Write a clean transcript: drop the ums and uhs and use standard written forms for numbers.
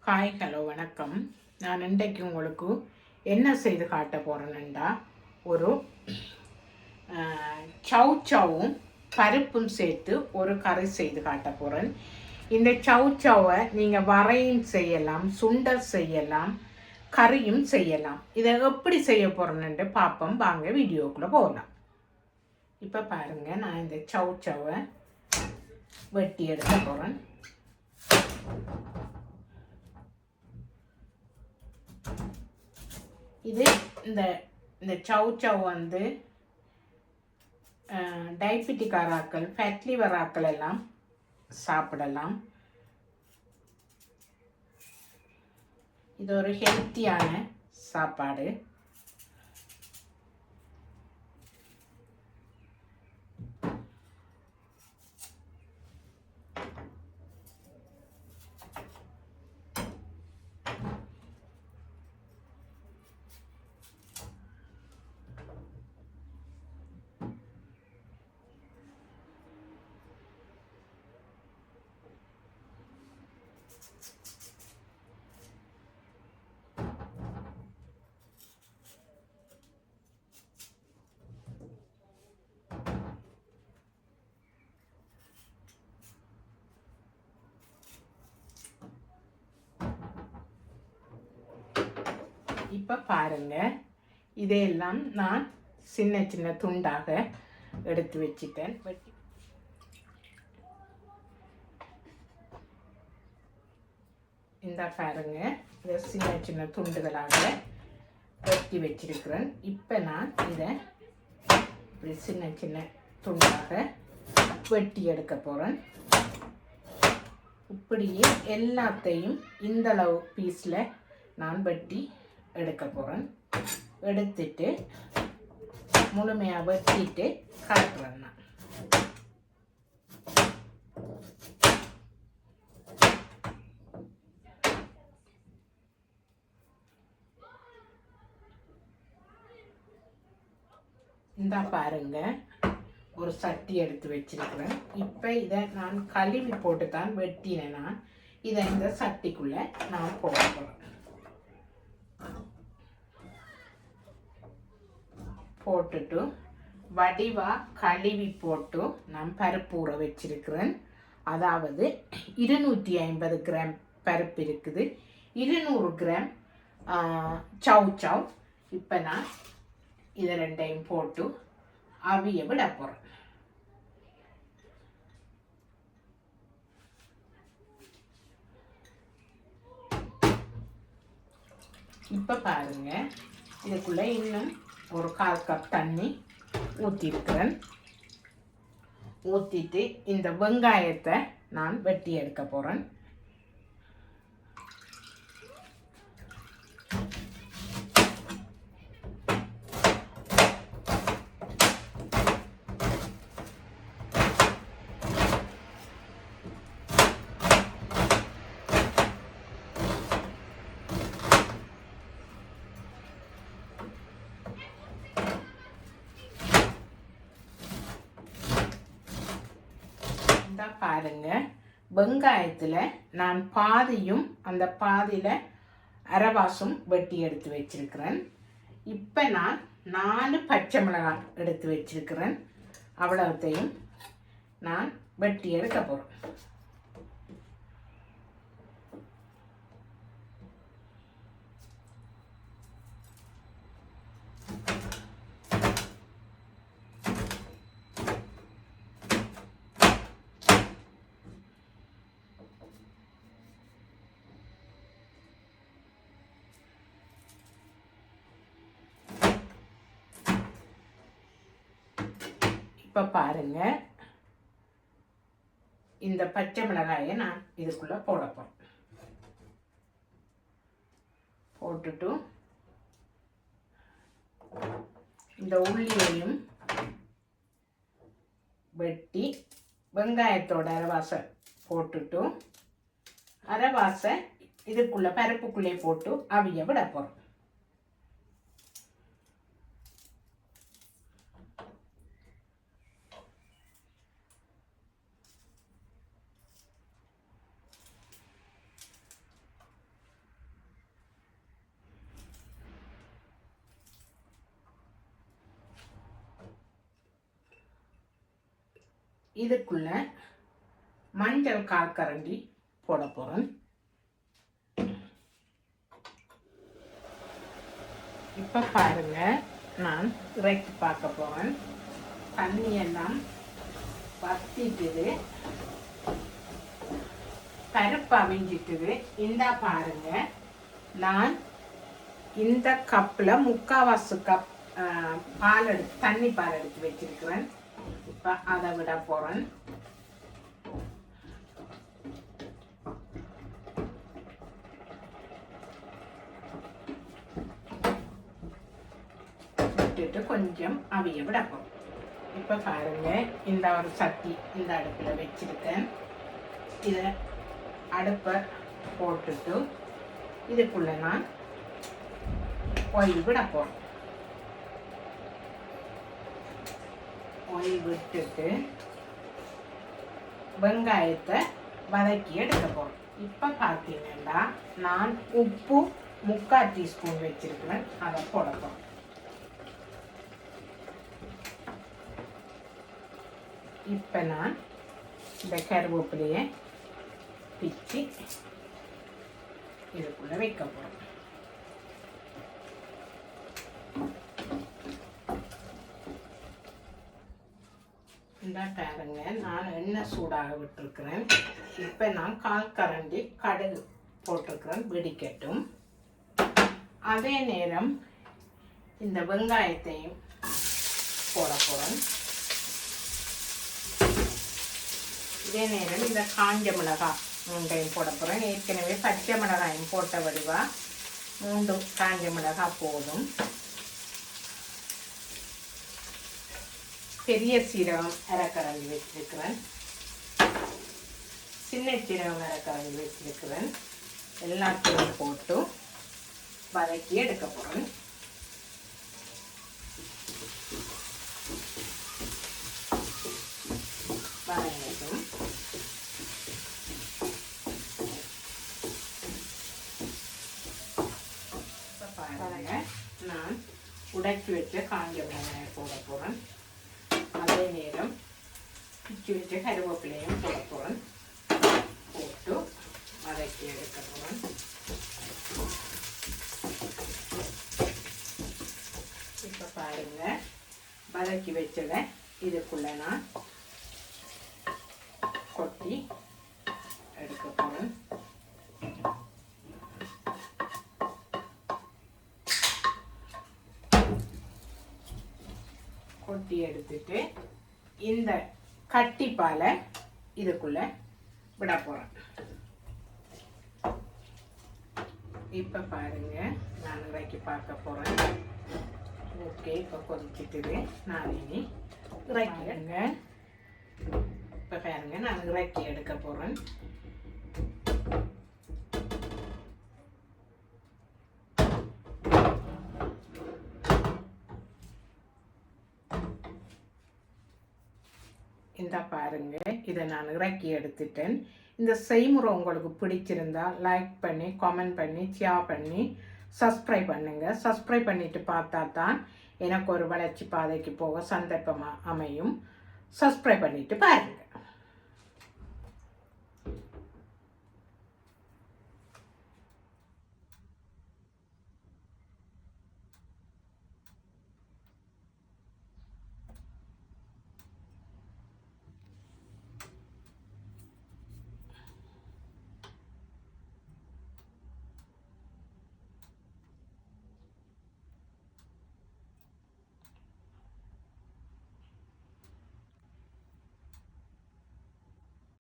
Hi hello வணக்கம். நான் இன்றைக்கு உங்களுக்கு என்ன செய்து காட்ட போகிறேன்டா, ஒரு சவுச்சவும் பருப்பும் சேர்த்து ஒரு கறி செய்து காட்ட போகிறேன். இந்த சவுச்சவை நீங்கள் வரையும் செய்யலாம், சுண்டல் செய்யலாம், கறியும் செய்யலாம். இதை எப்படி செய்ய போகிறேன்னு பார்ப்போம். வாங்க வீடியோக்குள்ளே போகலாம். இப்போ பாருங்கள், நான் இந்த சவுச்சவை வெட்டி எடுக்க போகிறேன். இது இந்த இந்த சவுச்சவ் வந்து டயபெட்டிக்காராக்கள், ஃபேட் லிவராக்கள் எல்லாம் சாப்பிடலாம். இது ஒரு ஹெல்த்தியான சாப்பாடு. இப்போ பாருங்க, இதையெல்லாம் நான் சின்ன சின்ன துண்டாக எடுத்து வச்சிட்டேன். இந்த பாருங்க, இதை சின்ன சின்ன துண்டுகளாக வெட்டி வச்சிருக்கிறேன். இப்போ நான் இதை இப்படி சின்ன சின்ன துண்டாக வெட்டி எடுக்க போகிறேன். இப்படியே எல்லாத்தையும் இந்த அளவு பீஸில் நான் வெட்டி எடுக்க போகிறேன். எடுத்துட்டு முழுமையாக வெட்டிட்டு கலக்குறேன். நான் இந்த பாருங்க, ஒரு சட்டி எடுத்து வச்சிருக்கிறேன். இப்போ இதை நான் கழுவி போட்டு தான் வெட்டினேன். நான் இதை இந்த சட்டிக்குள்ளே நான் போட போகிறேன். போட்டுட்டு வடிவாக கழுவி போட்டு நான் பருப்பு ஊற வச்சிருக்கிறேன். அதாவது 250 கிராம் பருப்பு இருக்குது, 200 கிராம் சவுச்சவ். இப்போ நான் இதை ரெண்டையும் போட்டு அவிய விட போகிறேன். இப்போ பாருங்க, இதுக்குள்ளே இன்னும் ஒரு 1/4 கப் தண்ணி ஊற்றிருக்கிறேன். ஊற்றிட்டு இந்த வெங்காயத்தை நான் வெட்டி எடுக்க போகிறேன். பாருங்க, வெங்காயத்தில் நான் பாதியும் அந்த பாதியில் அரைவாசும் வெட்டி எடுத்து வச்சிருக்கிறேன். இப்போ நான் 4 பச்சை மிளகாய் எடுத்து வச்சிருக்கிறேன். அவ்வளோத்தையும் நான் வெட்டி எடுக்க போகிறேன். இப்போ பாருங்க, இந்த பச்சை மிளகாயை நான் இதுக்குள்ள போட போறேன். போட்டுட்டு இந்த உள்ளியையும் வெட்டி வெங்காயத்தோட அரைவாசை போட்டுட்டு அரைவாசை இதுக்குள்ள பருப்புக்குள்ளே போட்டு அவிய விட போறோம். இதுக்குள்ள மஞ்சள் 1/4 கரண்டி போட போகிறேன். இப்போ பாருங்க, நான் இறக்கி பார்க்க போகிறேன். தண்ணியெல்லாம் வத்திட்டுது, பருப்பு அவிஞ்சிட்டுது. இந்த பாருங்க, நான் இந்த கப்பில் 3/4 கப் பால் எடுத்து தண்ணி பால் எடுத்து வச்சிருக்கிறேன். இப்போ அதை விட போகிறேன். விட்டுட்டு கொஞ்சம் அவிய விட போகிறோம். இப்போ பாருங்க, இந்த ஒரு சட்டி இந்த அடுப்பில் வச்சிருக்கேன். இதை அடுப்பை போட்டுட்டு இதுக்குள்ள நான் ஒயில் விட போகிறேன். ஒயில் விட்டுட்டு வெங்காயத்தை வதக்கி எடுக்க போகிறோம். இப்போ பார்த்தீங்கன்னா நான் உப்பு 3/4 டீஸ்பூன் வச்சிருக்கிறேன். அதை போட போகிறோம். இப்போ நான் இந்த கருவேப்பிலையை பிச்சு இதுக்குள்ளே வைக்க போகிறோம். இந்த பாருங்க, நான் எண்ணெய் சூடாக விட்டுருக்கிறேன். இப்போ நான் 1/4 கரண்டி கடுகு போட்டிருக்கிறேன், வெடிக்கட்டும். அதே நேரம் இந்த வெங்காயத்தையும் போட போகிறேன். இதே நேரம் இந்த காஞ்ச மிளகாய் 3 போட போகிறேன். ஏற்கனவே பச்சை மிளகாயும் போட்ட வடிவா 3 காஞ்ச மிளகாய் போதும். பெரிய சீரகம் 1/2 கரண்டி வச்சிருக்கிறேன். சின்ன சீரகம் 1/2 கரண்டி வச்சிருக்கிறேன். எல்லாத்தையும் போட்டு வதக்கி எடுக்க போகிறேன். வதங்கட்டும். பாருங்க, நான் உடைச்சி வச்ச காஞ்ச மிளகாயை போட போகிறேன். அதே நேரம் பிச்சு வச்ச கருவேப்பிலையும் போட போகிறேன். போட்டு வதக்கி எடுக்க போகிறேன். இப்போ பாருங்க, வதக்கி வச்சதை இதுக்குள்ள நான் கொட்டி எடுக்க போகிறேன். கொட்டி எடுத்துட்டு இந்த கட்டி பாலை இதுக்குள்ள விட போகிறேன். இப்போ பாருங்க, நான் இறக்கி பார்க்க போகிறேன். ஓகே, இப்போ கொதிச்சிட்டுது. நான் இனி இறக்கிடுங்க. இப்போ பாருங்க, நான் இறக்கி எடுக்க போகிறேன். இந்த பாருங்க, இதை நான் இறக்கி எடுத்துட்டேன். இந்த செய்முறை உங்களுக்கு பிடிச்சிருந்தா லைக் பண்ணி, கமெண்ட் பண்ணி, ஷேர் பண்ணி, சப்ஸ்கிரைப் பண்ணுங்க. சப்ஸ்கிரைப் பண்ணிட்டு பார்த்தா தான் எனக்கு ஒரு வளர்ச்சி பாதைக்கு போக சந்தர்ப்பமாக அமையும். சப்ஸ்கிரைப் பண்ணிட்டு பாருங்க.